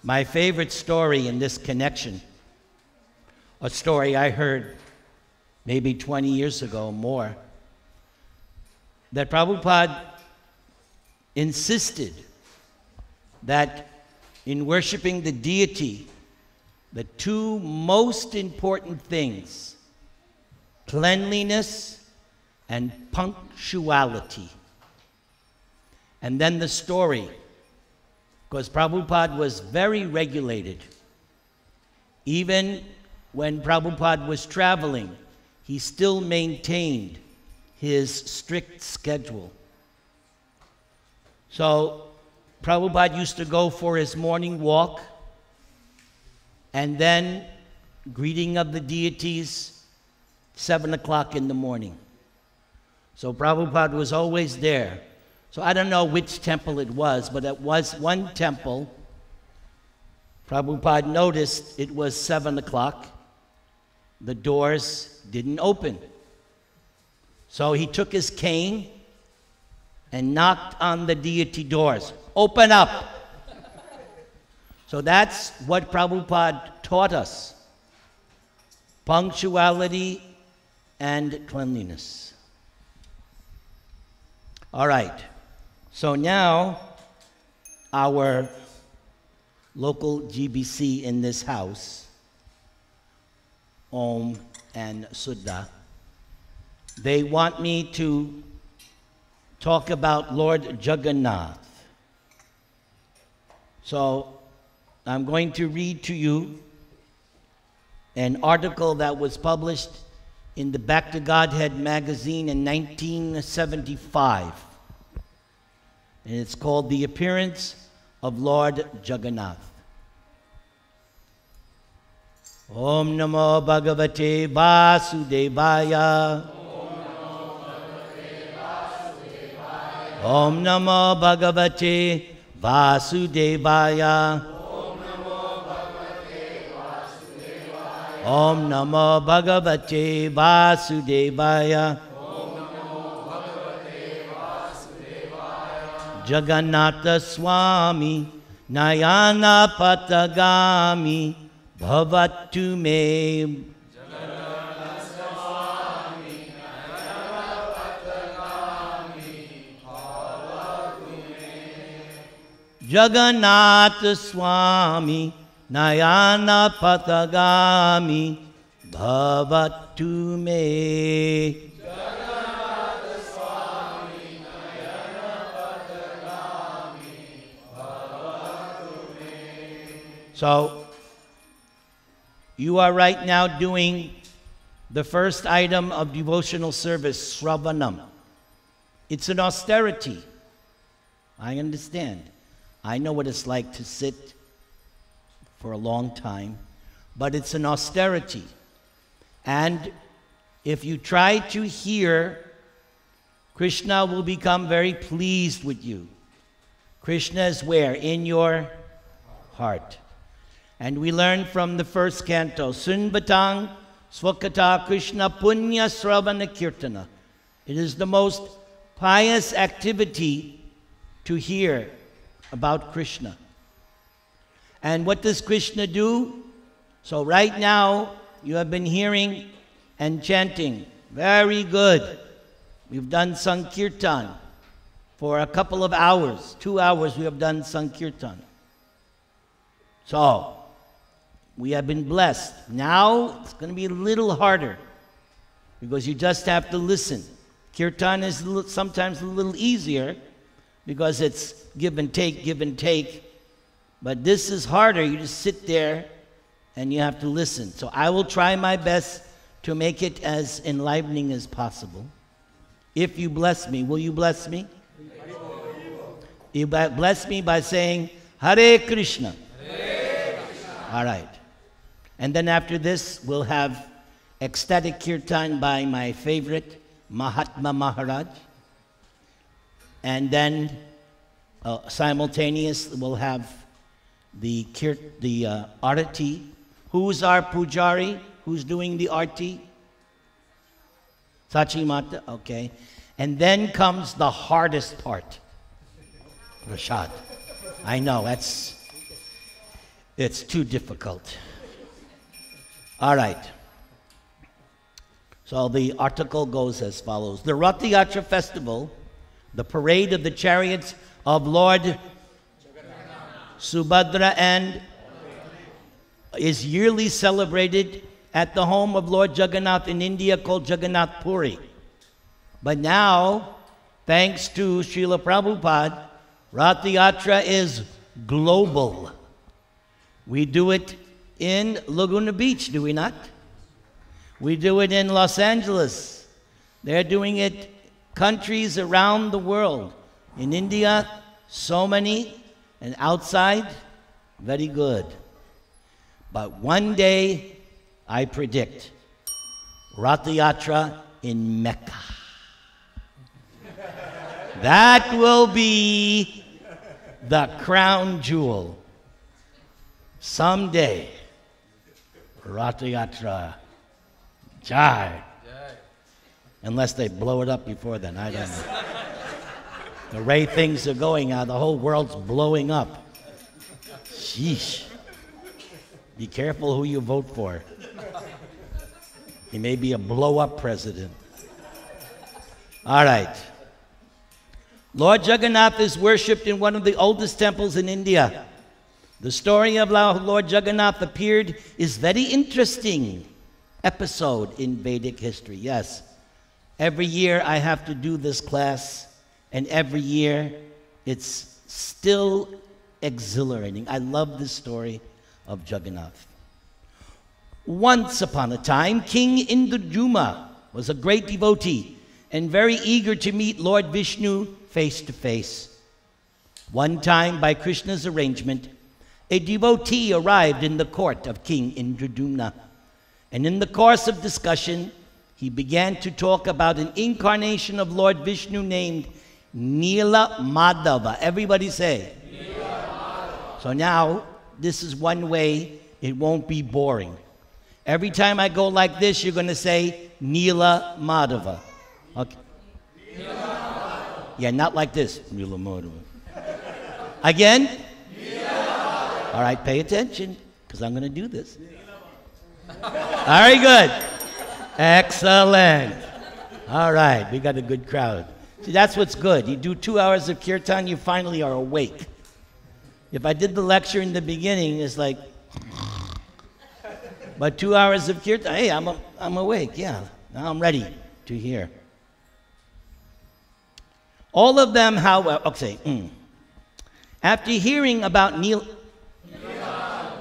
My favorite story in this connection, a story I heard maybe 20 years ago or more, that Prabhupada insisted that in worshiping the deity, the two most important things, cleanliness and punctuality. And then the story, because Prabhupada was very regulated. Even when Prabhupada was traveling, he still maintained his strict schedule. So Prabhupada used to go for his morning walk, and then greeting of the deities, 7 o'clock in the morning. So Prabhupada was always there. So I don't know which temple it was, but it was one temple. Prabhupada noticed it was 7 o'clock. The doors didn't open. So he took his cane and knocked on the deity doors. Open up! So that's what Prabhupada taught us. Punctuality and cleanliness. All right. So now, our local GBC in this house, Om and Suddha, they want me to talk about Lord Jagannath. So I'm going to read to you an article that was published in the Back to Godhead magazine in 1975. And it's called The Appearance of Lord Jagannath. Om Namo Bhagavate Vasudevaya. Om Namo Bhagavate Vasudevaya. Om Namo Bhagavate Vasudevaya. Jagannatha Swami Nayana Patagami Bhavatu Me. Jagannatha Swami Nayana Patagami Bhavatu Me. So, you are right now doing the first item of devotional service, Sravanam. It's an austerity. I understand. I know what it's like to sit for a long time, but it's an austerity. And if you try to hear, Krishna will become very pleased with you. Krishna is where? In your heart. And we learn from the first canto, Sunbatang Swakata Krishna Punya Sravana Kirtana. It is the most pious activity to hear about Krishna. And what does Krishna do? So right now, you have been hearing and chanting. Very good. We've done Sankirtan for a couple of hours. 2 hours we have done Sankirtan. So, we have been blessed. Now, it's going to be a little harder because you just have to listen. Kirtan is sometimes a little easier because it's give and take. But this is harder. You just sit there and you have to listen. So I will try my best to make it as enlivening as possible. If you bless me, will you bless me? You bless me by saying, Hare Krishna. Hare Krishna. All right. And then after this, we'll have ecstatic kirtan by my favorite, Mahatma Maharaj. And then simultaneous, we'll have the arati. Who's our pujari? Who's doing the arti? Sachi Mata, okay. And then comes the hardest part. Prashad. I know, It's too difficult. All right. So the article goes as follows. The Rath Yatra festival, the parade of the chariots of Lord Subhadra and is yearly celebrated at the home of Lord Jagannath in India called Jagannath Puri. But now, thanks to Srila Prabhupada, Rath Yatra is global. We do it in Laguna Beach, do we not? We do it in Los Angeles. They're doing it countries around the world. In India, so many, and outside, very good. But one day, I predict, Rath Yatra in Mecca. That will be the crown jewel. Someday, Rath Yatra, Jai. Unless they blow it up before then, I don't know. The way things are going now, the whole world's blowing up. Sheesh. Be careful who you vote for. He may be a blow-up president. All right. Lord Jagannath is worshipped in one of the oldest temples in India. The story of how Lord Jagannath appeared is very interesting episode in Vedic history. Yes, every year I have to do this class, and every year it's still exhilarating. I love this story of Jagannath. Once upon a time, King Indradyumna was a great devotee and very eager to meet Lord Vishnu face to face. One time, by Krishna's arrangement, a devotee arrived in the court of King Indradyumna, and in the course of discussion, he began to talk about an incarnation of Lord Vishnu named Neela Madhava. Everybody say. Neela Madhava. So now, this is one way it won't be boring. Every time I go like this, you're going to say Neela Madhava. Okay. Neela Madhava. Yeah, not like this. Neela Madhava. Again? Neela Madhava. All right, pay attention, because I'm going to do this. Very good. Excellent. All right, we got a good crowd. See, that's what's good. You do 2 hours of kirtan, you finally are awake. If I did the lecture in the beginning, it's like, but 2 hours of kirtan, hey, I'm awake, yeah. Now I'm ready to hear. All of them, however, okay. After hearing about Neela,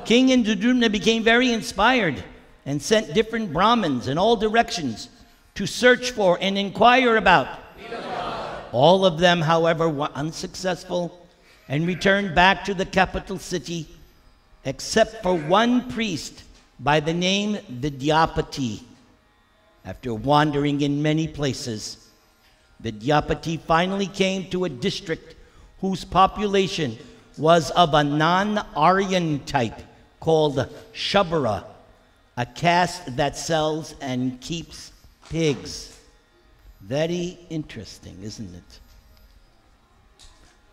King Indradyumna became very inspired and sent different Brahmins in all directions to search for and inquire about. All of them, however, were unsuccessful and returned back to the capital city, except for one priest by the name Vidyapati. After wandering in many places, Vidyapati finally came to a district whose population was of a non-Aryan type called Shabara, a caste that sells and keeps pigs. Very interesting, isn't it?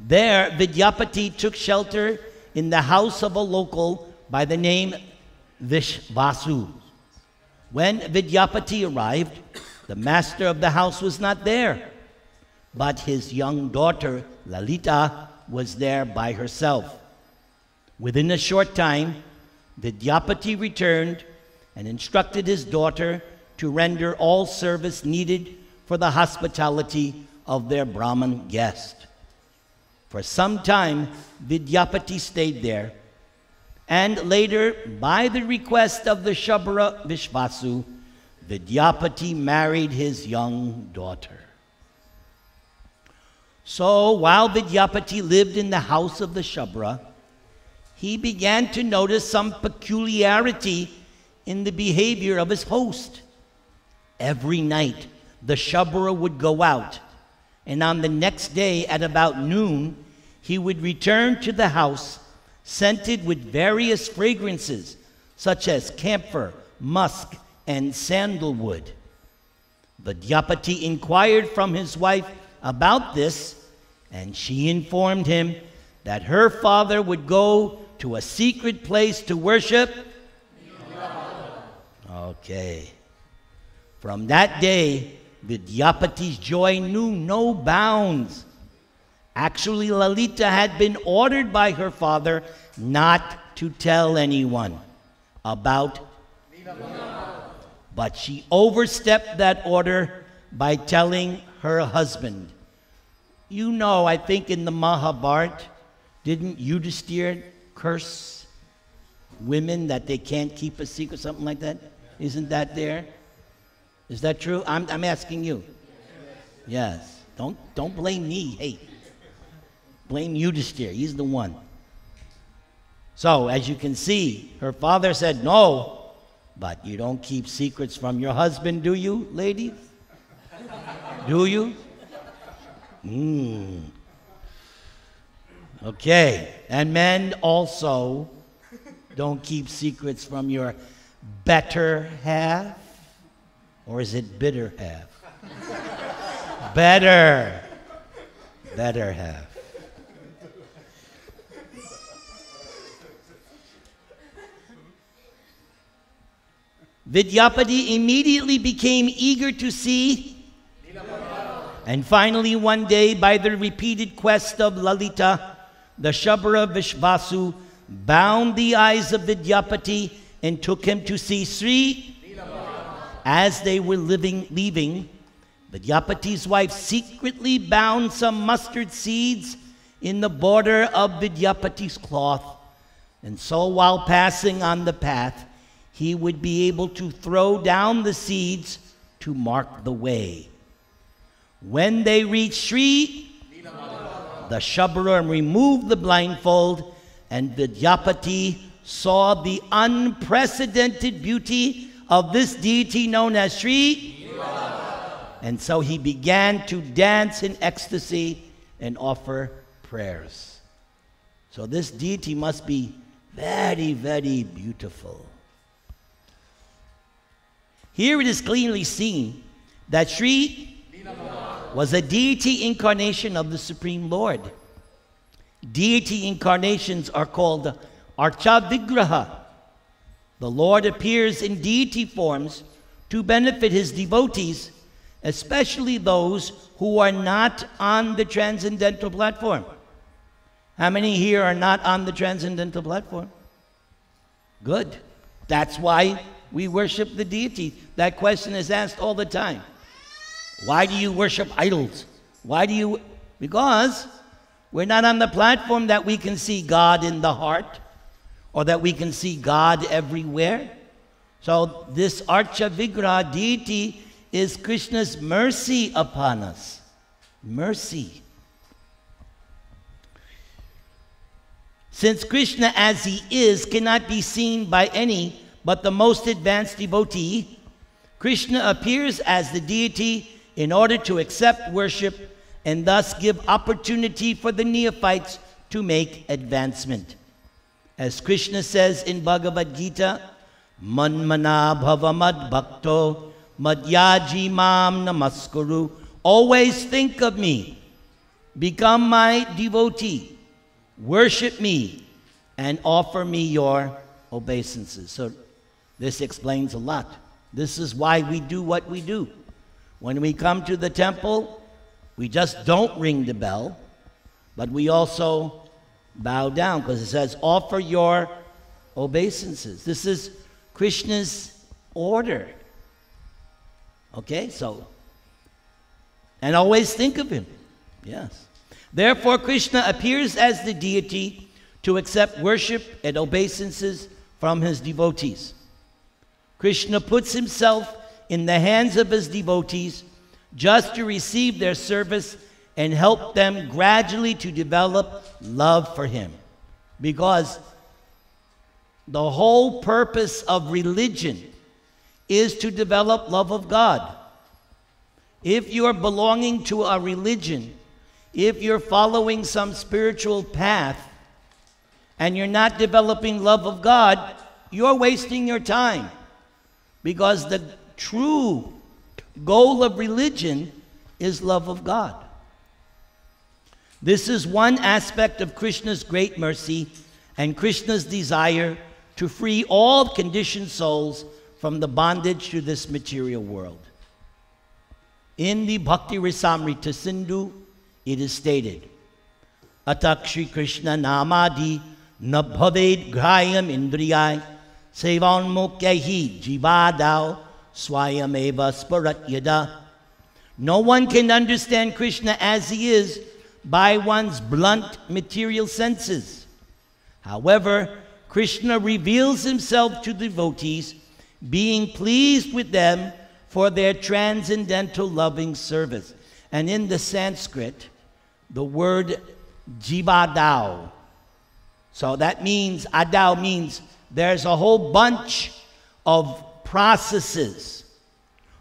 There, Vidyapati took shelter in the house of a local by the name Vishvasu. When Vidyapati arrived, the master of the house was not there, but his young daughter, Lalita, was there by herself. Within a short time, Vidyapati returned and instructed his daughter to render all service needed for the hospitality of their Brahmin guest. For some time, Vidyapati stayed there, and later, by the request of the Shabara Vishvasu, Vidyapati married his young daughter. So, while Vidyapati lived in the house of the Shabara, he began to notice some peculiarity in the behavior of his host. Every night, the Shabara would go out, and on the next day at about noon, he would return to the house scented with various fragrances, such as camphor, musk, and sandalwood. Vidyapati inquired from his wife about this, and she informed him that her father would go to a secret place to worship? Okay. From that day, Vidyapati's joy knew no bounds. Actually, Lalita had been ordered by her father not to tell anyone about, but she overstepped that order by telling her husband. You know, I think in the Mahabharata, didn't Yudhishthira curse women that they can't keep a secret, something like that? Isn't that there? Is that true? I'm asking you. Yes. Don't blame me. Hey, blame Yudhishthira. He's the one. So, as you can see, her father said, no, but you don't keep secrets from your husband, do you, ladies? Do you? Okay. And men also don't keep secrets from your better half. Or is it bitter half? Better half. Vidyapati immediately became eager to see, and finally one day, by the repeated quest of Lalita, the Shabara Vishvasu bound the eyes of Vidyapati and took him to see Sri. As they were leaving, Vidyapati's wife secretly bound some mustard seeds in the border of Vidyapati's cloth, and so while passing on the path, he would be able to throw down the seeds to mark the way. When they reached Sri, the Shabara removed the blindfold, and Vidyapati saw the unprecedented beauty of this deity known as Sri. And so he began to dance in ecstasy and offer prayers. So this deity must be very, very beautiful. Here it is clearly seen that Sri was a deity incarnation of the Supreme Lord. Deity incarnations are called Archa Vigraha. The Lord appears in deity forms to benefit his devotees, especially those who are not on the transcendental platform. How many here are not on the transcendental platform? Good. That's why we worship the deity. That question is asked all the time. Why do you worship idols? Because we're not on the platform that we can see God in the heart, or that we can see God everywhere. So this Archa Vigraha deity is Krishna's mercy upon us. Mercy. Since Krishna as he is cannot be seen by any but the most advanced devotee, Krishna appears as the deity in order to accept worship and thus give opportunity for the neophytes to make advancement. As Krishna says in Bhagavad Gita, Manmana bhavamad bhakto madhyaji mam namaskuru. Always think of me. Become my devotee. Worship me and offer me your obeisances. So this explains a lot. This is why we do what we do. When we come to the temple, we just don't ring the bell, but we also bow down, because it says, offer your obeisances. This is Krishna's order. Okay, so, and always think of him. Yes. Therefore, Krishna appears as the deity to accept worship and obeisances from his devotees. Krishna puts himself in the hands of his devotees just to receive their service and help them gradually to develop love for him. Because the whole purpose of religion is to develop love of God. If you're belonging to a religion, if you're following some spiritual path, and you're not developing love of God, you're wasting your time. Because the true goal of religion is love of God. This is one aspect of Krishna's great mercy, and Krishna's desire to free all conditioned souls from the bondage to this material world. In the Bhakti Rasamrita Sindhu, it is stated, Atak Shri Krishna Namadi Nabhaved Grayam Indriyai Sevan Mokyahi Jivadao Swayameva Sparat Yada. No one can understand Krishna as he is by one's blunt material senses. However, Krishna reveals himself to devotees, being pleased with them for their transcendental loving service. And in the Sanskrit, the word jivadao. So that means, adao means there's a whole bunch of processes.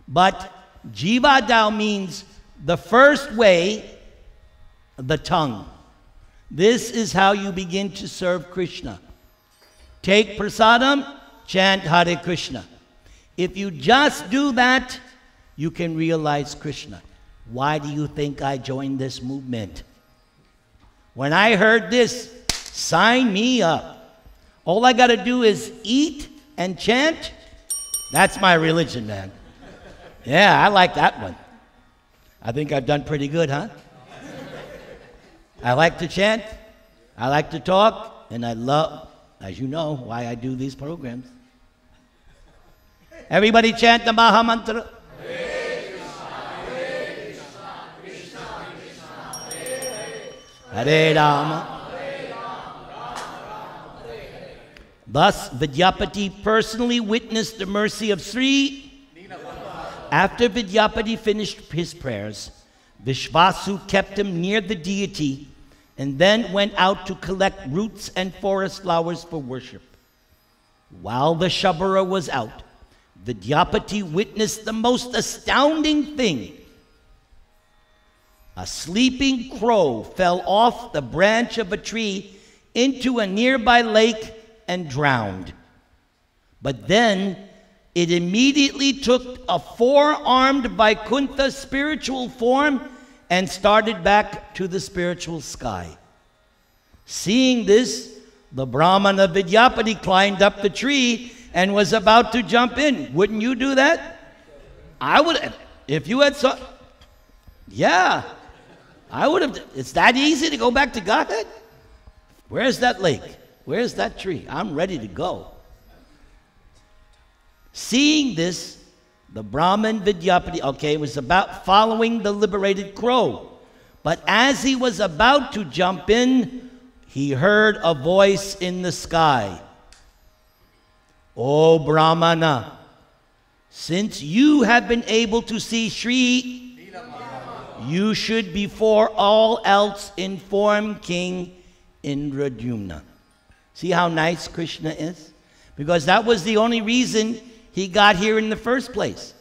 But jivadao means the first way, the tongue. This is how you begin to serve Krishna. Take prasadam, chant Hare Krishna. If you just do that, you can realize Krishna. Why do you think I joined this movement? When I heard this, sign me up. All I got to do is eat and chant. That's my religion, man. Yeah, I like that one. I think I've done pretty good, huh? I like to chant, I like to talk, and I love, as you know, why I do these programs. Everybody chant the Maha Mantra. Hare Rama. Thus, Vidyapati personally witnessed the mercy of Sri. After Vidyapati finished his prayers, Vishvasu kept him near the deity and then went out to collect roots and forest flowers for worship. While the Shabara was out, Vidyapati witnessed the most astounding thing. A sleeping crow fell off the branch of a tree into a nearby lake and drowned. But then it immediately took a four-armed Vaikuntha spiritual form and started back to the spiritual sky. Seeing this, the Brahmana Vidyapati climbed up the tree and was about to jump in. Wouldn't you do that? I would, if you had so. Yeah, I would have. It's that easy to go back to Godhead? Where's that lake? Where's that tree? I'm ready to go. Seeing this, the Brahman Vidyapati, was about following the liberated crow. But as he was about to jump in, he heard a voice in the sky. O Brahmana, since you have been able to see Sri, you should before all else inform King Indradyumna. See how nice Krishna is? Because that was the only reason he got here in the first place,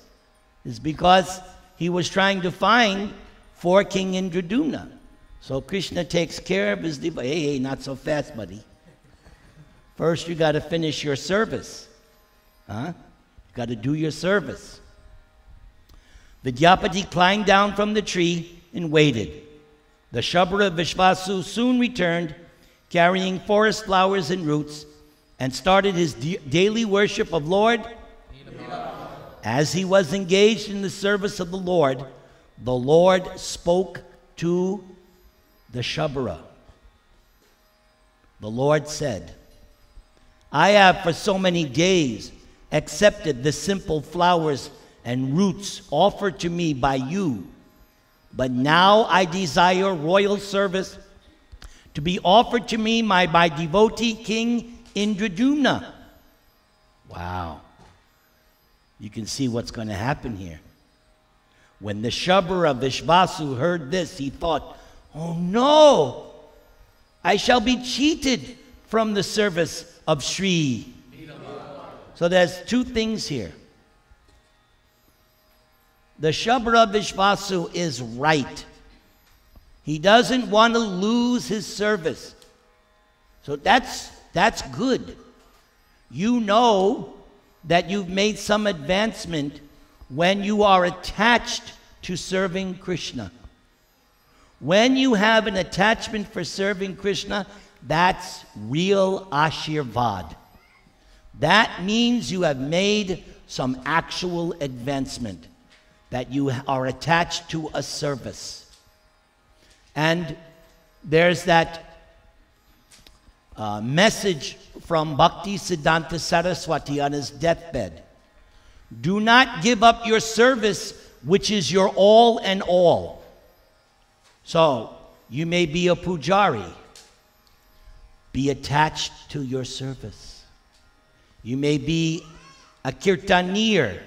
is because he was trying to find for King Indradyumna. So Krishna takes care of his devotee. Hey, not so fast, buddy. First, you got to finish your service. Huh? You got to do your service. Vidyapati climbed down from the tree and waited. The Shabara Vishvasu soon returned, carrying forest flowers and roots, and started his daily worship of Lord. As he was engaged in the service of the Lord spoke to the Shabara. The Lord said, I have for so many days accepted the simple flowers and roots offered to me by you, but now I desire royal service to be offered to me by my devotee King Indradyumna. Wow. You can see what's going to happen here. When the Shabara Vishvasu heard this, he thought, oh no, I shall be cheated from the service of Sri. So there's two things here. The Shabara Vishvasu is right. He doesn't want to lose his service. So that's good. You know that you've made some advancement when you are attached to serving Krishna. When you have an attachment for serving Krishna, That's real Ashirvad. That means you have made some actual advancement, that you are attached to a service. And there's that message from Bhakti Siddhanta Saraswati on his deathbed. Do not give up your service, which is your all and all. So, you may be a pujari. Be attached to your service. You may be a kirtanir.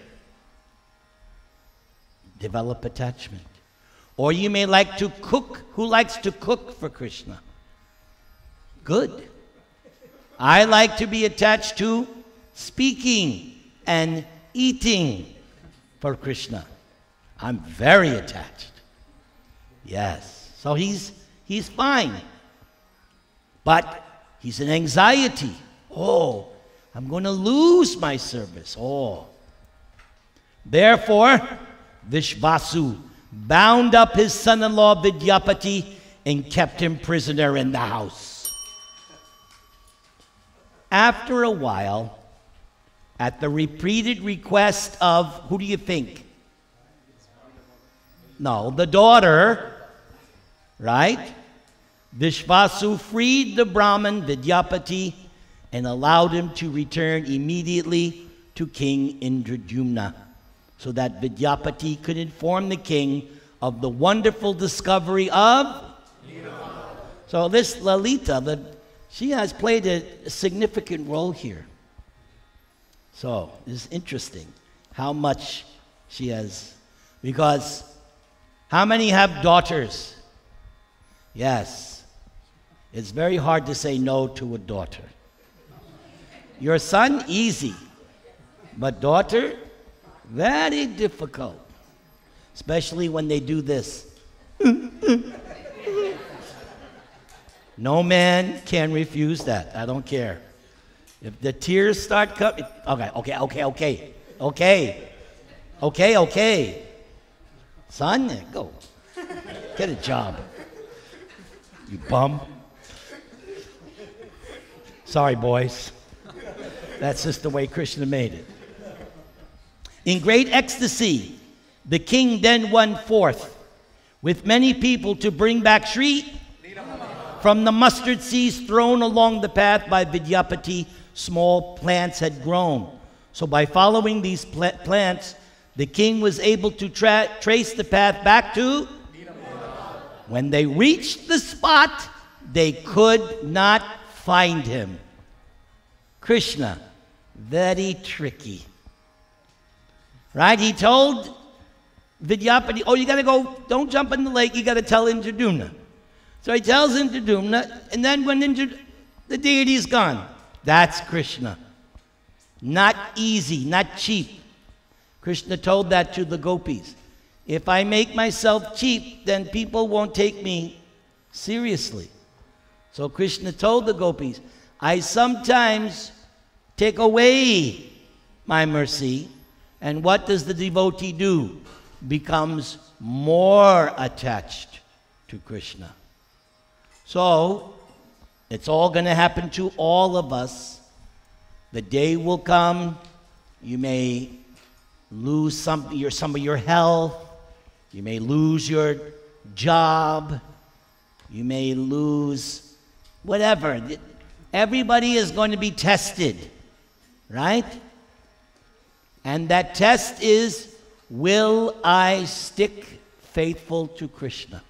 Develop attachment. Or you may like to cook. Who likes to cook for Krishna? Good. I like to be attached to speaking and eating for Krishna. I'm very attached. Yes. So he's fine. But he's in anxiety. Oh, I'm going to lose my service. Oh. Therefore, Vishvasu bound up his son-in-law Vidyapati and kept him prisoner in the house. After a while, at the repeated request of, who do you think? No, the daughter, right? Vishvasu freed the Brahmin Vidyapati and allowed him to return immediately to King Indradyumna, so that Vidyapati could inform the king of the wonderful discovery of Neela. So this Lalita, she has played a significant role here. So it's interesting how much she has, because how many have daughters? Yes. It's very hard to say no to a daughter. Your son, easy. But daughter, very difficult. Especially when they do this. No man can refuse that. I don't care. If the tears start coming, okay. Son, go. Get a job. You bum. Sorry, boys. That's just the way Krishna made it. In great ecstasy, the king then went forth with many people to bring back Sri from the mustard seeds thrown along the path by Vidyapati. Small plants had grown. So by following these plants, the king was able to trace the path back to. When they reached the spot, they could not find him. Krishna, very tricky. Right? He told Vidyapati, oh, you got to go, don't jump in the lake, you got to tell Indradyumna. So he tells Indradyumna, and then when the deity is gone, that's Krishna. Not easy, not cheap. Krishna told that to the gopis. If I make myself cheap, then people won't take me seriously. So Krishna told the gopis, I sometimes take away my mercy, and what does the devotee do? Becomes more attached to Krishna. So, it's all going to happen to all of us. The day will come, you may lose some of your health, you may lose your job, you may lose whatever. Everybody is going to be tested, right? And that test is, will I stick faithful to Krishna?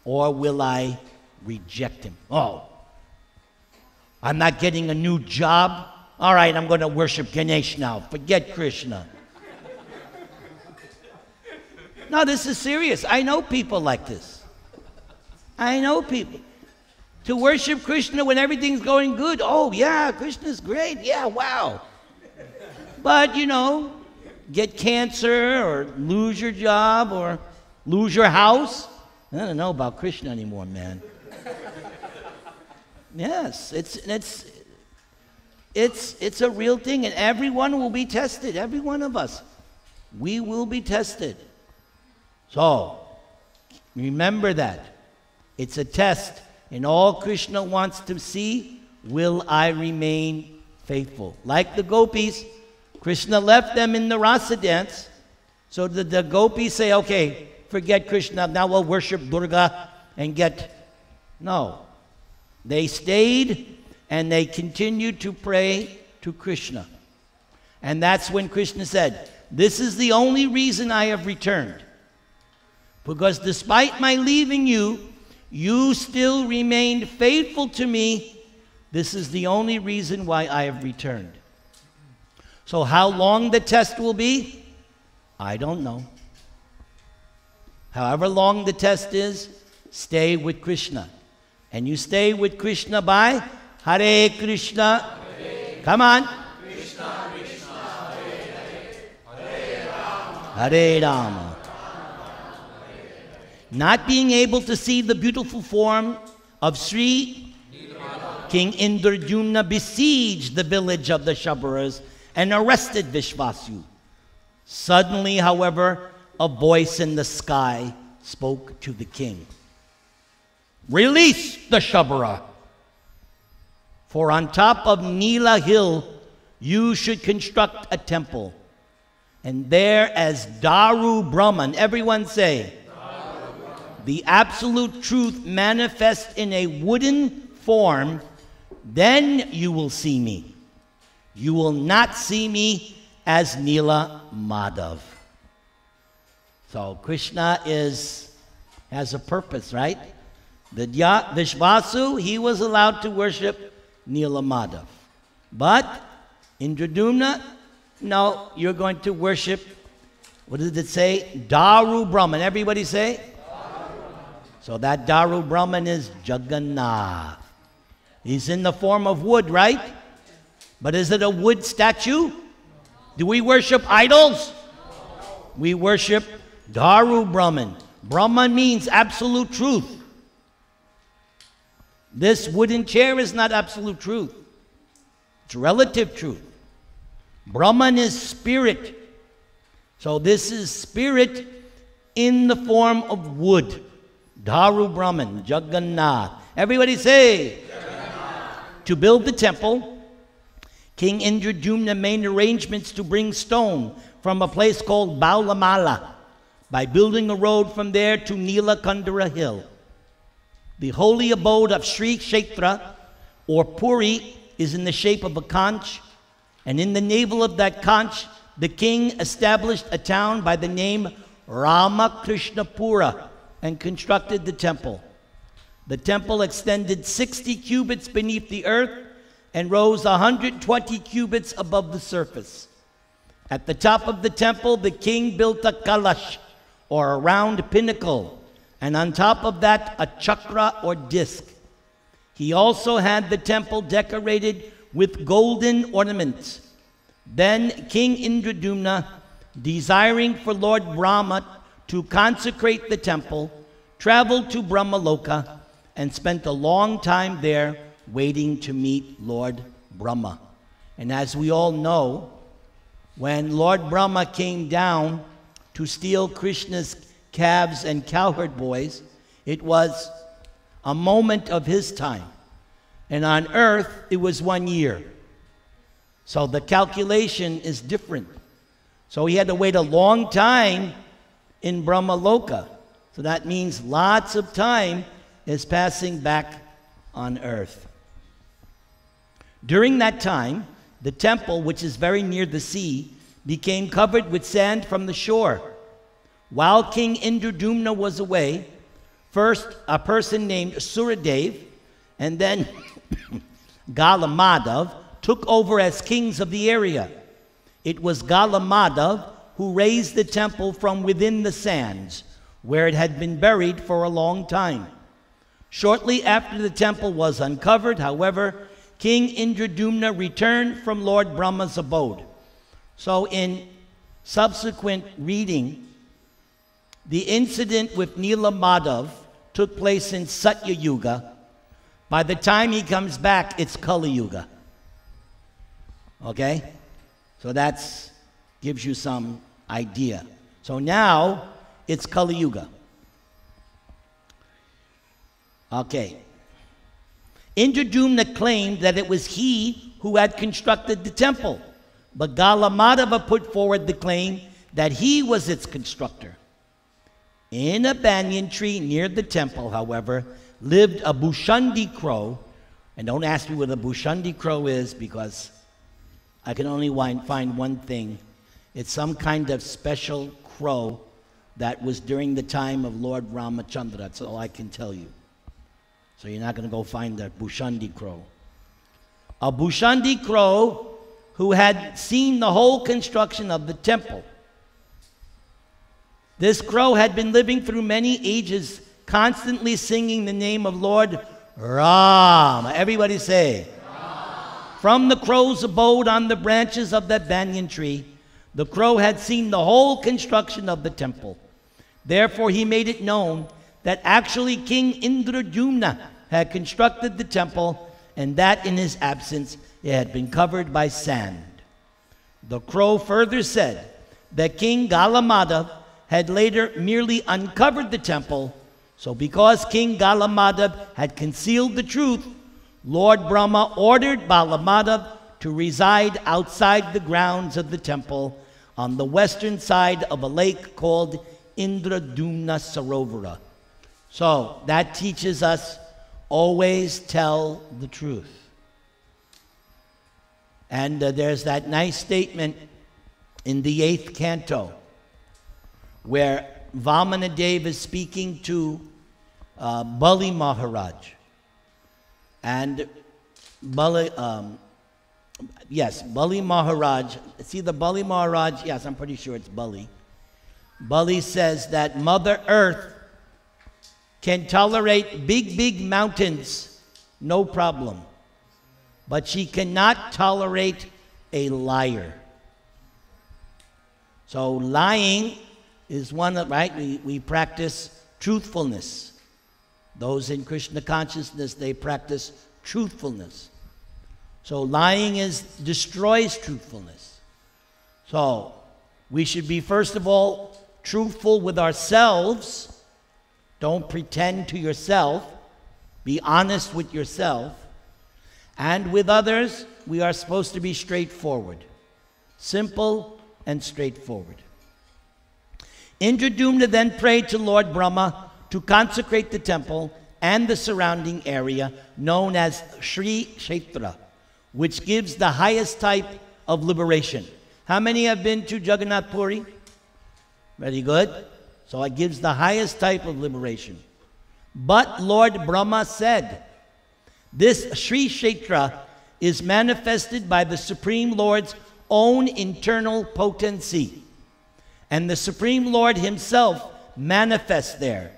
Or will I reject him? Oh, I'm not getting a new job. All right, I'm going to worship Ganesh now. Forget Krishna. No, this is serious. I know people like this. I know people. To worship Krishna when everything's going good. Oh, yeah, Krishna's great. Yeah, wow. But, get cancer or lose your job or lose your house. I don't know about Krishna anymore, man. Yes, it's a real thing, and everyone will be tested. Every one of us, we will be tested. So, remember that. It's a test And all Krishna wants to see, will I remain faithful? Like the gopis, Krishna left them in the rasa dance. So the gopis say, okay, forget Krishna, now we'll worship Durga and get... No. They stayed and they continued to pray to Krishna. And that's when Krishna said, this is the only reason I have returned. Because despite my leaving you, you still remained faithful to me. This is the only reason why I have returned. So how long the test will be, I don't know. However long the test is, stay with Krishna. And you stay with Krishna by Hare Krishna. Hare. Come on. Krishna, Krishna, Hare Hare. Hare Rama. Hare Rama. Not being able to see the beautiful form of Sri, King Indradyumna besieged the village of the Shabaras and arrested Vishvasu. Suddenly, however, a voice in the sky spoke to the king. Release the Shabara, for on top of Neela hill you should construct a temple, and there as Daru Brahman, everyone say, the absolute truth manifests in a wooden form, then you will see me. You will not see me as Neela Madhava. So Krishna has a purpose, right? The Vishvasu, he was allowed to worship Neela Madhava. But Indradyumna, no, you're going to worship, what did it say? Daru Brahman. Everybody say? So that Daru Brahman is Jagannath. He's in the form of wood, right? But is it a wood statue? Do we worship idols? We worship Daru Brahman. Brahman means absolute truth. This wooden chair is not absolute truth. It's relative truth. Brahman is spirit. So this is spirit in the form of wood. Daru Brahman, Jagannath. Everybody say, Jagannath. To build the temple, King Indradyumna made arrangements to bring stone from a place called Baulamala by building a road from there to Nilakandara hill. The holy abode of Sri Kshetra, or Puri, is in the shape of a conch, and in the navel of that conch, the king established a town by the name Ramakrishnapura and constructed the temple. The temple extended 60 cubits beneath the earth and rose 120 cubits above the surface. At the top of the temple, the king built a kalash, or a round pinnacle, and on top of that, a chakra or disc. He also had the temple decorated with golden ornaments. Then King Indradyumna, desiring for Lord Brahma to consecrate the temple, traveled to Brahmaloka and spent a long time there waiting to meet Lord Brahma. And as we all know, when Lord Brahma came down to steal Krishna's calves and cowherd boys, it was a moment of his time. And on earth, it was 1 year. So the calculation is different. So he had to wait a long time in Brahmaloka. So that means lots of time is passing back on earth. During that time, the temple, which is very near the sea, became covered with sand from the shore. While King Indradyumna was away, first a person named Suradev and then Galamadhav took over as kings of the area. It was Galamadhav who raised the temple from within the sands, where it had been buried for a long time. Shortly after the temple was uncovered, however, King Indradyumna returned from Lord Brahma's abode. So in subsequent reading, the incident with Neela Madhava took place in Satya Yuga. By the time he comes back, it's Kali Yuga. Okay? So that gives you some idea. So now, it's Kali Yuga. Okay. Indradumna claimed that it was he who had constructed the temple, but Madhava put forward the claim that he was its constructor. In a banyan tree near the temple, however, lived a Bhushundi crow. And don't ask me what a Bhushundi crow is, because I can only find one thing. It's some kind of special crow that was during the time of Lord Ramachandra. That's all I can tell you. So you're not going to go find a Bhushundi crow. A Bhushundi crow who had seen the whole construction of the temple. This crow had been living through many ages, constantly singing the name of Lord Ram. Everybody say, Ram. From the crow's abode on the branches of that banyan tree, the crow had seen the whole construction of the temple. Therefore, he made it known that actually King Indradumna had constructed the temple, and that in his absence it had been covered by sand. The crow further said that King Madhava had later merely uncovered the temple. So because King Madhava had concealed the truth, Lord Brahma ordered Madhava to reside outside the grounds of the temple on the western side of a lake called Indradumna Sarovara. So that teaches us always tell the truth. And there's that nice statement in the 8th canto where Vamanadev is speaking to Bali Maharaj. And Bali Maharaj, see the Bali Maharaj, yes, I'm pretty sure it's Bali. Bali says that Mother Earth can tolerate big mountains, no problem. But she cannot tolerate a liar. So lying is one of, right? We practice truthfulness. Those in Krishna consciousness, they practice truthfulness. So lying destroys truthfulness. So we should be, first of all, truthful with ourselves. Don't pretend to yourself. Be honest with yourself. And with others, we are supposed to be straightforward. Simple and straightforward. Indradumna then prayed to Lord Brahma to consecrate the temple and the surrounding area known as Sri Kshetra, which gives the highest type of liberation. How many have been to Jagannath Puri? Very good. So it gives the highest type of liberation. But Lord Brahma said, this Sri Kshetra is manifested by the Supreme Lord's own internal potency. And the Supreme Lord himself manifests there.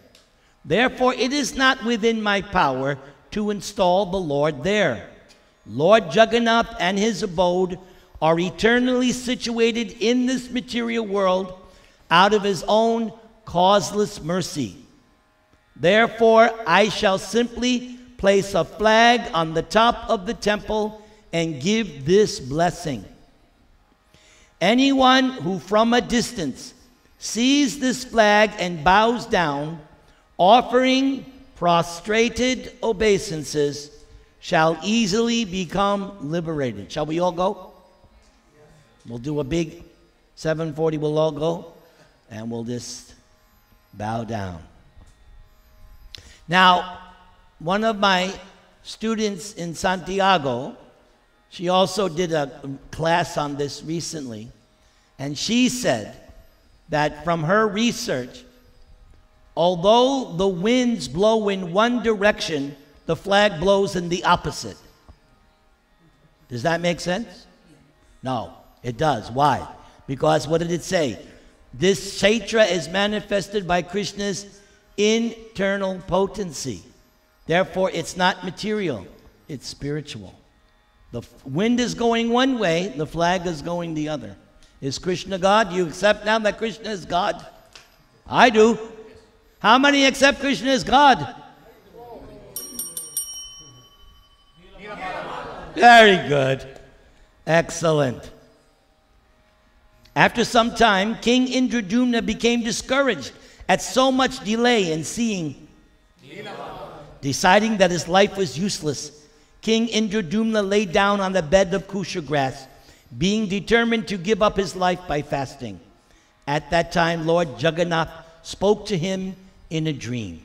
Therefore, it is not within my power to install the Lord there. Lord Jagannath and his abode are eternally situated in this material world out of his own causeless mercy. Therefore, I shall simply place a flag on the top of the temple and give this blessing. Anyone who from a distance sees this flag and bows down, offering prostrated obeisances, shall easily become liberated. Shall we all go? We'll do a big 740, we'll all go, and we'll just bow down. Now, one of my students in Santiago, she also did a class on this recently, and she said that from her research, although the winds blow in one direction, the flag blows in the opposite. Does that make sense? No, it does. Why? Because what did it say? This Kshetra is manifested by Krishna's internal potency. Therefore, it's not material, it's spiritual. The wind is going one way, the flag is going the other. Is Krishna God? You accept now that Krishna is God? I do. How many accept Krishna is God? Very good. Excellent. After some time, King Indradumna became discouraged at so much delay in seeing. Deciding that his life was useless, King Indradyumna lay down on the bed of kusha grass, being determined to give up his life by fasting. At that time, Lord Jagannath spoke to him in a dream.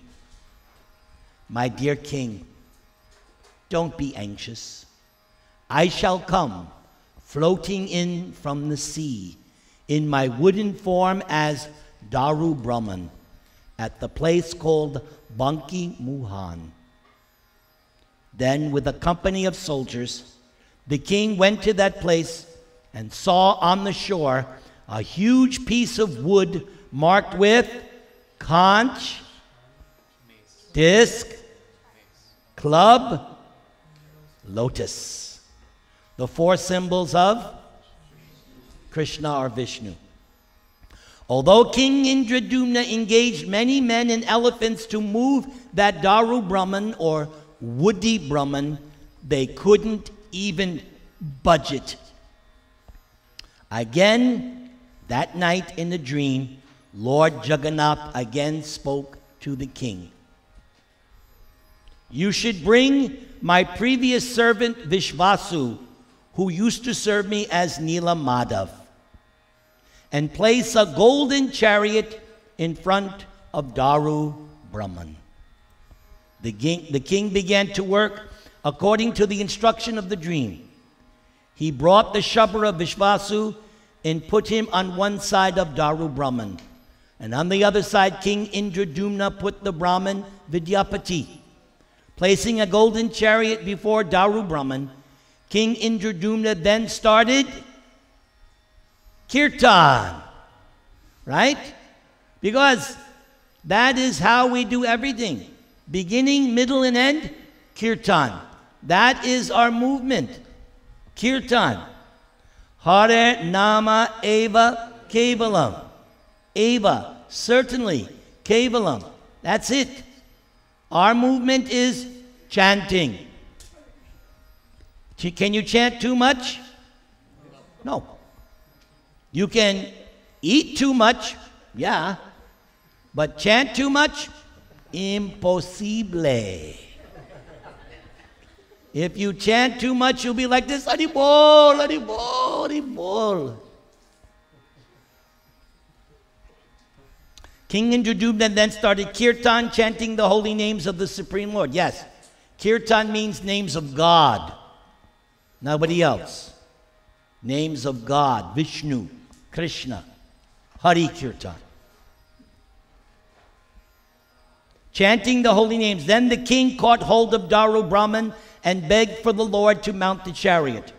My dear king, don't be anxious. I shall come floating in from the sea in my wooden form as Daru Brahman at the place called Banki Muhan. Then, with a company of soldiers, the king went to that place and saw on the shore a huge piece of wood marked with conch, disc, club, lotus, the four symbols of Krishna or Vishnu. Although King Indradyumna engaged many men and elephants to move that Daru Brahman or woody Brahman, they couldn't even budge it. Again, that night in the dream, Lord Jagannath again spoke to the king. You should bring my previous servant Vishvasu, who used to serve me as Neela Madhava, and place a golden chariot in front of Daru Brahman. The king began to work according to the instruction of the dream. He brought the Shabra of Vishvasu and put him on one side of Daru Brahman, and on the other side King Indradyumna put the Brahman Vidyapati. Placing a golden chariot before Daru Brahman, King Indradyumna then started Kirtan, right? Because that is how we do everything. Beginning, middle, and end, Kirtan. That is our movement. Kirtan. Hare Nama Eva Kevalam. Eva, certainly. Kevalam. That's it. Our movement is chanting. Can you chant too much? No. You can eat too much, yeah. But chant too much? Impossible. If you chant too much, you'll be like this, Haribol, Haribol, Haribol. King Indradyumna then started Kirtan, chanting the holy names of the Supreme Lord. Yes, Kirtan means names of God. Nobody else. Names of God, Vishnu, Krishna, Hari Kirtan. Chanting the holy names. Then the king caught hold of Daru Brahman and begged for the Lord to mount the chariot.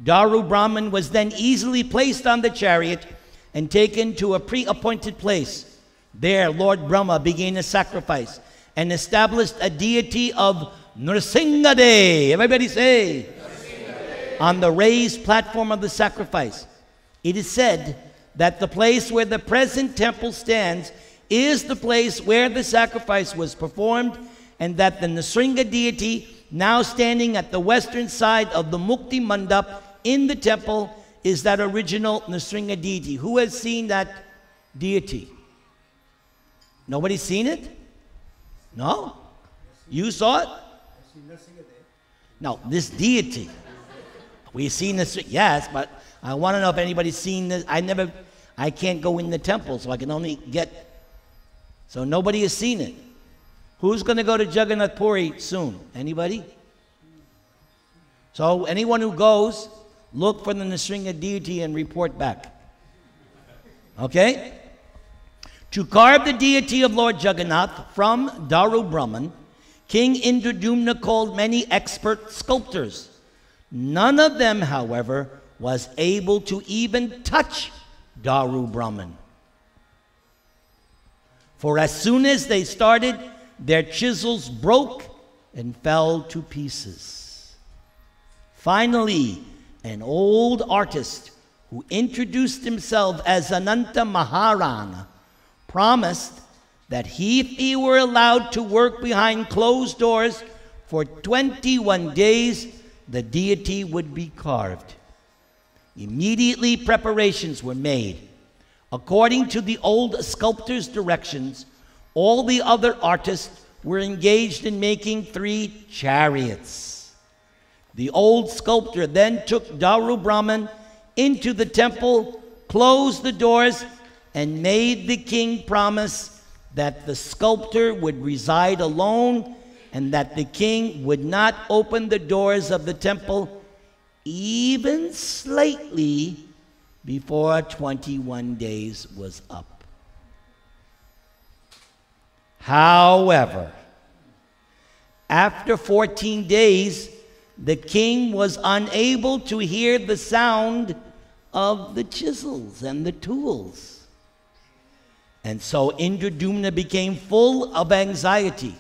Daru Brahman was then easily placed on the chariot and taken to a pre-appointed place. There, Lord Brahma began a sacrifice and established a deity of Nrsimhade. Everybody say, Nrsimhade. On the raised platform of the sacrifice. It is said that the place where the present temple stands is the place where the sacrifice was performed, and that the Nrsimha deity, now standing at the western side of the Mukti Mandap in the temple, is that original Nrsimha deity. Who has seen that deity? Nobody's seen it? No? You saw it? No, this deity. We've seen this, yes, but I want to know if anybody's seen this. I can't go in the temple, so I can only get. So nobody has seen it. Who's going to go to Jagannath Puri soon? Anybody? So anyone who goes, look for the Nrsimha deity and report back. Okay? To carve the deity of Lord Jagannath from Daru Brahman, King Indradyumna called many expert sculptors. None of them, however, was able to even touch Daru Brahman. For as soon as they started, their chisels broke and fell to pieces. Finally, an old artist who introduced himself as Ananta Maharana promised that if he were allowed to work behind closed doors for 21 days, the deity would be carved. Immediately preparations were made. According to the old sculptor's directions, all the other artists were engaged in making 3 chariots. The old sculptor then took Daru Brahman into the temple, closed the doors, and made the king promise that the sculptor would reside alone and that the king would not open the doors of the temple even slightly before 21 days was up. However, after 14 days, the king was unable to hear the sound of the chisels and the tools. And so Indradumna became full of anxiety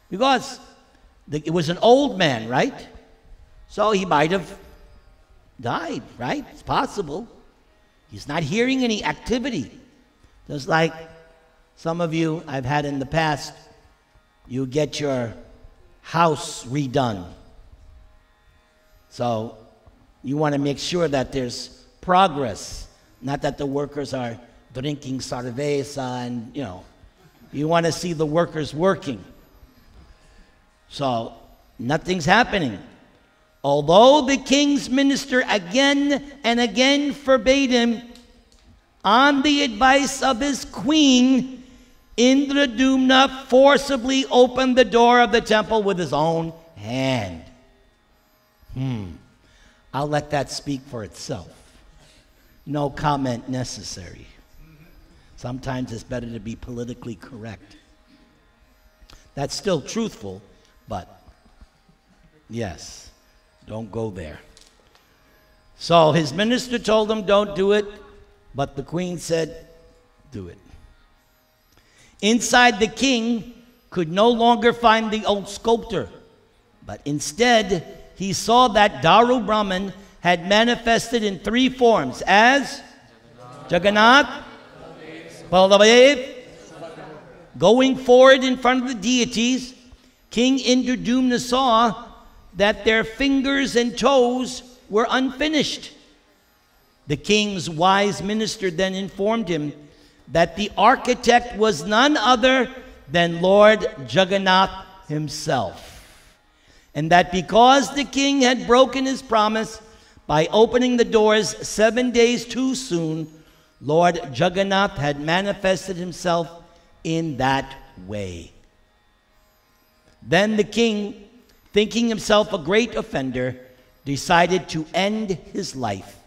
because it was an old man, right? So he might have died, right? It's possible. He's not hearing any activity. Just like some of you I've had in the past, you get your house redone. So you want to make sure that there's progress, not that the workers are drinking cerveza and, you want to see the workers working. So nothing's happening. Although the king's minister again and again forbade him, on the advice of his queen, Indradumna forcibly opened the door of the temple with his own hand. I'll let that speak for itself. No comment necessary. Sometimes it's better to be politically correct. That's still truthful, but yes, don't go there. So his minister told him, don't do it, but the queen said, do it. Inside, the king could no longer find the old sculptor, but instead he saw that Daru Brahman had manifested in three forms as Jagannath, Baladev. Going forward in front of the deities, King Indradumna saw that their fingers and toes were unfinished. The king's wise minister then informed him that the architect was none other than Lord Jagannath himself, and that because the king had broken his promise by opening the doors 7 days too soon, Lord Jagannath had manifested himself in that way. Then the king, thinking himself a great offender, decided to end his life.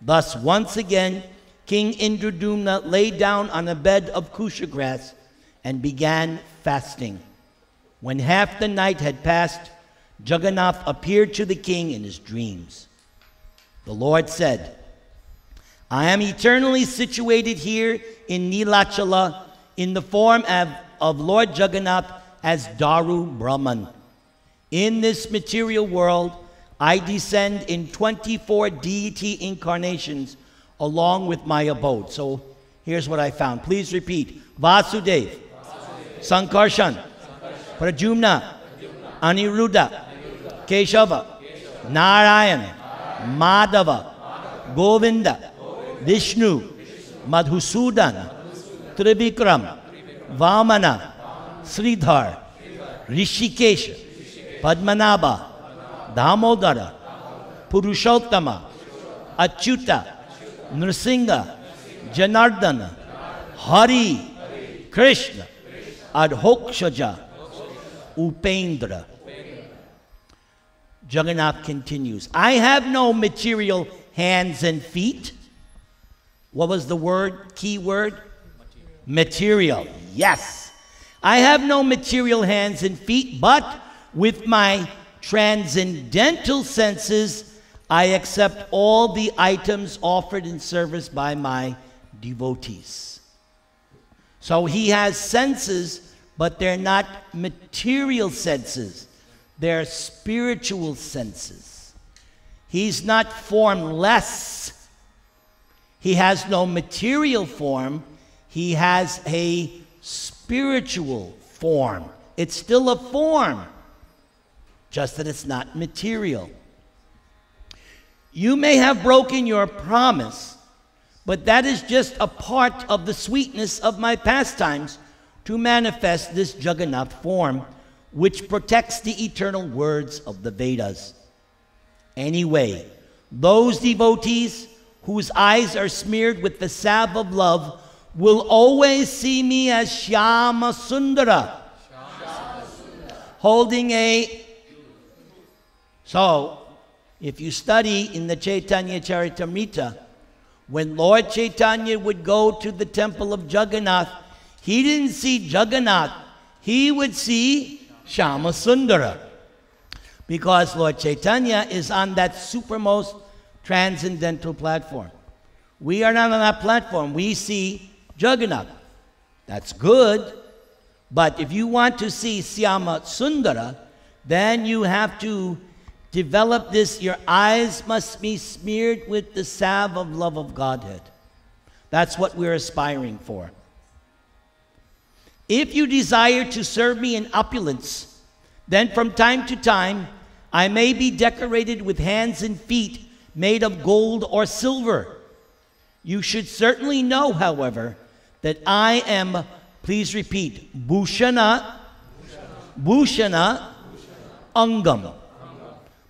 Thus, once again, King Indradumna lay down on a bed of kusha grass and began fasting. When half the night had passed, Jagannath appeared to the king in his dreams. The Lord said, I am eternally situated here in Nilachala in the form of Lord Jagannath as Daru Brahman. In this material world, I descend in 24 deity incarnations along with my abode. So here's what I found. Please repeat. Vasudev, Sankarshan, Pradyumna, Aniruddha, Keshava, Narayana, Madhava, Govinda, Vishnu, Madhusudan, Trivikram, Vamana, Sridhar, Rishikesha, Padmanabha, Damodara, Purushottama, Achyuta, Nrsinga, Janardana, Hari, Krishna, Adhokshaja, Upendra. Jagannath continues, I have no material hands and feet. What was the word, key word? Material. Yes. I have no material hands and feet, but with my transcendental senses, I accept all the items offered in service by my devotees. So he has senses, but they're not material senses. They're spiritual senses. He's not formless. He has no material form. He has a spiritual form. It's still a form, just that it's not material. You may have broken your promise, but that is just a part of the sweetness of my pastimes to manifest this Jagannath form, which protects the eternal words of the Vedas. Anyway, those devotees whose eyes are smeared with the salve of love will always see me as Shyama Sundara, holding a... So, if you study in the Chaitanya Charitamrita, when Lord Chaitanya would go to the temple of Jagannath, he didn't see Jagannath, he would see Shyama Sundara. Because Lord Chaitanya is on that supermost transcendental platform. We are not on that platform. We see Jagannath. That's good. But if you want to see Shyama Sundara, then you have to develop this. Your eyes must be smeared with the salve of love of Godhead. That's what we're aspiring for. If you desire to serve me in opulence, then from time to time, I may be decorated with hands and feet made of gold or silver. You should certainly know, however, that I am, please repeat, Bhushana, Angam.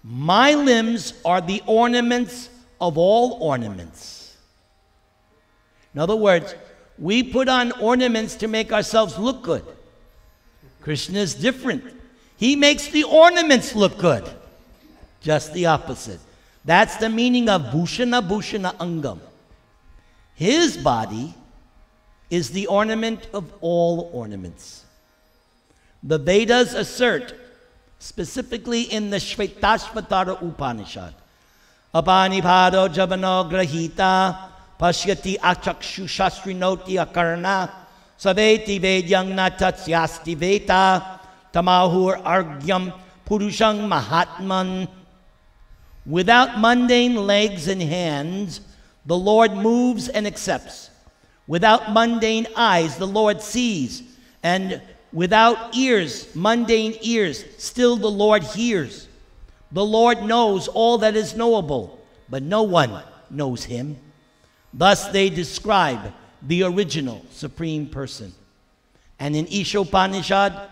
My limbs are the ornaments of all ornaments. In other words, we put on ornaments to make ourselves look good. Krishna is different. He makes the ornaments look good. Just the opposite. That's the meaning of Bhushana Angam. His body is the ornament of all ornaments. The Vedas assert, specifically in the Shvetashvatara Upanishad, Apanipado Javano Grahita Pashyati Achakshu Shastrinoti Akarna Saveti Vedyang Natasyasti Veta Tamahur Argyam Purushang Mahatman. Without mundane legs and hands, the Lord moves and accepts. Without mundane eyes, the Lord sees. And without ears, mundane ears, still the Lord hears. The Lord knows all that is knowable, but no one knows him. Thus they describe the original Supreme Person. And in Ishopanishad,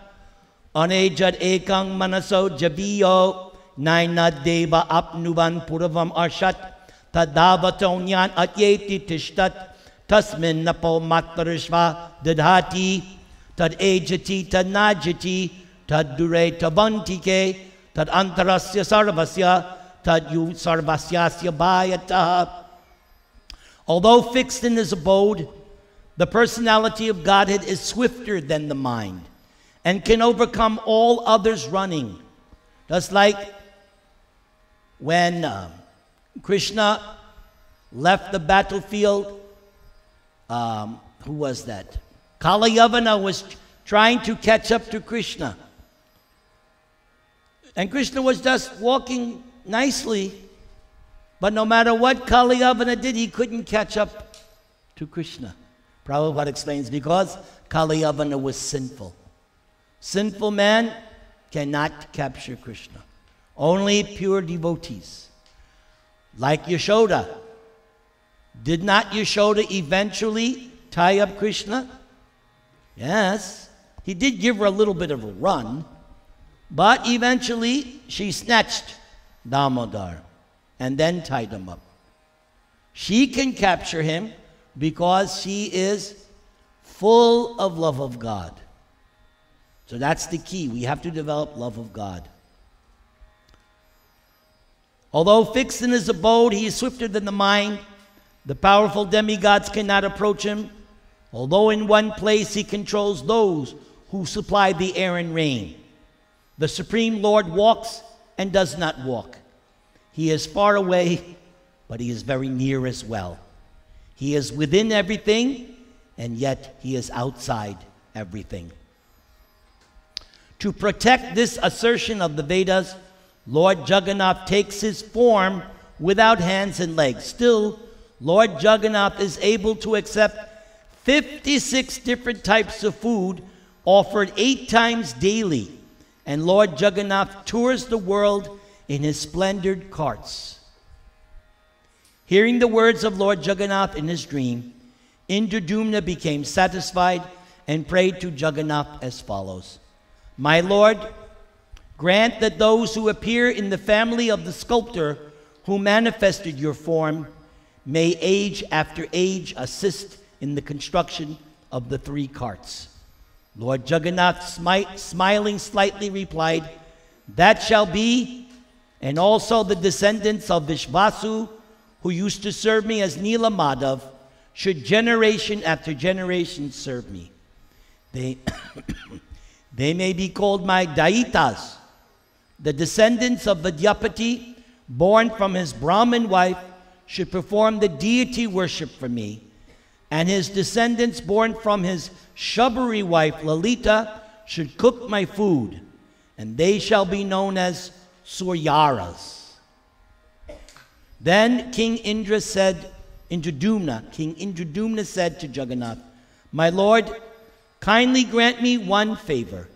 Anejad Ekang Manaso Jabiyo Naina Deva Apnuvan Puravam Arshat Tadavatonian Atyeti Tishtat Tasmin Napo Matarishva Dadhati Tad Ejati Tad Najati Tad Dure Tabantike Tad Antarasya Sarvasya Tad Yu Sarvasyasya Bhayata. Although fixed in his abode, the personality of Godhead is swifter than the mind and can overcome all others running. Just like when Krishna left the battlefield, who was that? Kalayavana was trying to catch up to Krishna. And Krishna was just walking nicely, but no matter what Kalayavana did, he couldn't catch up to Krishna. Prabhupada explains, because Kalayavana was sinful. Sinful man cannot capture Krishna. Only pure devotees. Like Yashoda. Did not Yashoda eventually tie up Krishna? Yes. He did give her a little bit of a run, but eventually she snatched Damodar and then tied him up. She can capture him because she is full of love of God. So that's the key. We have to develop love of God. Although fixed in his abode, he is swifter than the mind. The powerful demigods cannot approach him. Although in one place he controls those who supply the air and rain. The Supreme Lord walks and does not walk. He is far away, but he is very near as well. He is within everything, and yet he is outside everything. To protect this assertion of the Vedas, Lord Jagannath takes his form without hands and legs. Still, Lord Jagannath is able to accept 56 different types of food offered 8 times daily. And Lord Jagannath tours the world in his splendid carts. Hearing the words of Lord Jagannath in his dream, Indradumna became satisfied and prayed to Jagannath as follows. My Lord, grant that those who appear in the family of the sculptor who manifested your form may age after age assist in the construction of the 3 carts. Lord Jagannath, smiling slightly, replied, that shall be, and also the descendants of Vishvasu, who used to serve me as Neela Madhava, should generation after generation serve me. They may be called my Daitas. The descendants of Vidyapati, born from his Brahmin wife, should perform the deity worship for me, and his descendants born from his Shabari wife Lalita should cook my food, and they shall be known as Suryaras. Then King Indradumna said to Jagannath, my Lord, kindly grant me one favor.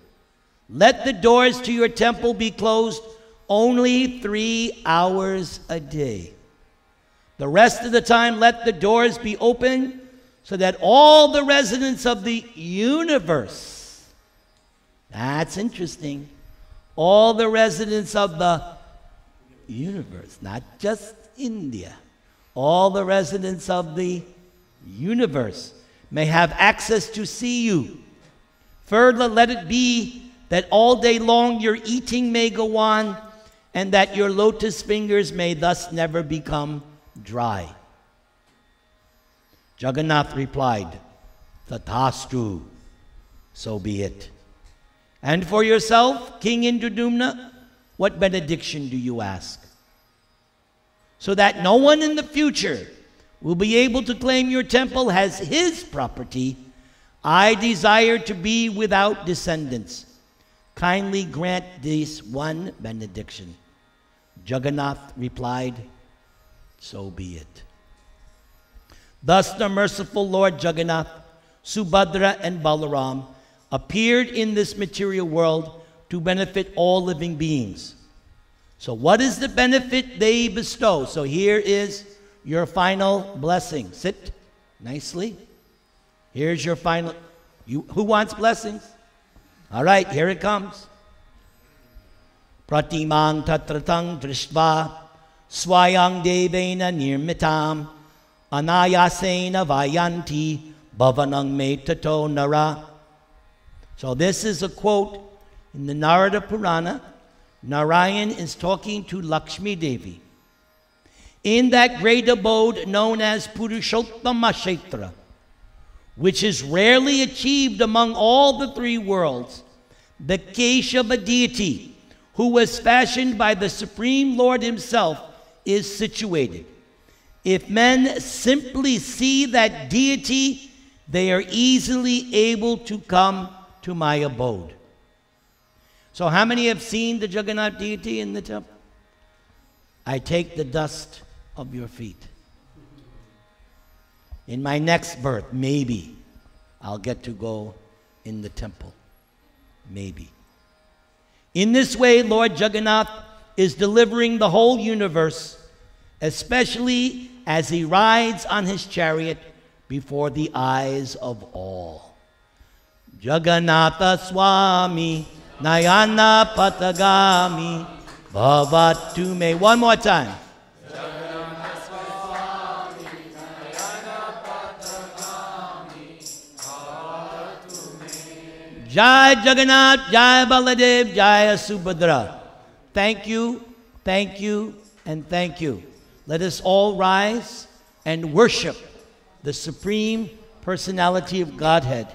Let the doors to your temple be closed only 3 hours a day. The rest of the time, let the doors be open so that all the residents of the universe, that's interesting, all the residents of the universe, not just India, all the residents of the universe may have access to see you. Further, let it be that all day long your eating may go on, and that your lotus fingers may thus never become dry. Jagannath replied, Tathastu, so be it. And for yourself, King Indradumna, what benediction do you ask? So that no one in the future will be able to claim your temple as his property, I desire to be without descendants. Kindly grant this one benediction. Jagannath replied, so be it. Thus the merciful Lord Jagannath, Subhadra, and Balaram appeared in this material world to benefit all living beings. So what is the benefit they bestow? So here is your final blessing. Sit nicely. Here's your final. Who wants blessings? All right, here it comes. Pratimang tatratang drishtva swayang devena nirmitam anayasena vayanti bhavanang metato nara. So this is a quote in the Narada Purana. Narayan is talking to Lakshmi Devi. In that great abode known as Purushottama Kshetra, which is rarely achieved among all the 3 worlds, the Keshava deity, who was fashioned by the Supreme Lord himself, is situated. If men simply see that deity, they are easily able to come to my abode. So how many have seen the Jagannath deity in the temple? I take the dust of your feet. In my next birth, maybe I'll get to go in the temple. Maybe. In this way, Lord Jagannath is delivering the whole universe, especially as he rides on his chariot before the eyes of all. Jagannatha Swami Nayana Patagami Bhavatu Me. One more time. Jai Jagannath, Jai Baladev, Jai Subhadra. Thank you, and thank you. Let us all rise and worship the Supreme Personality of Godhead.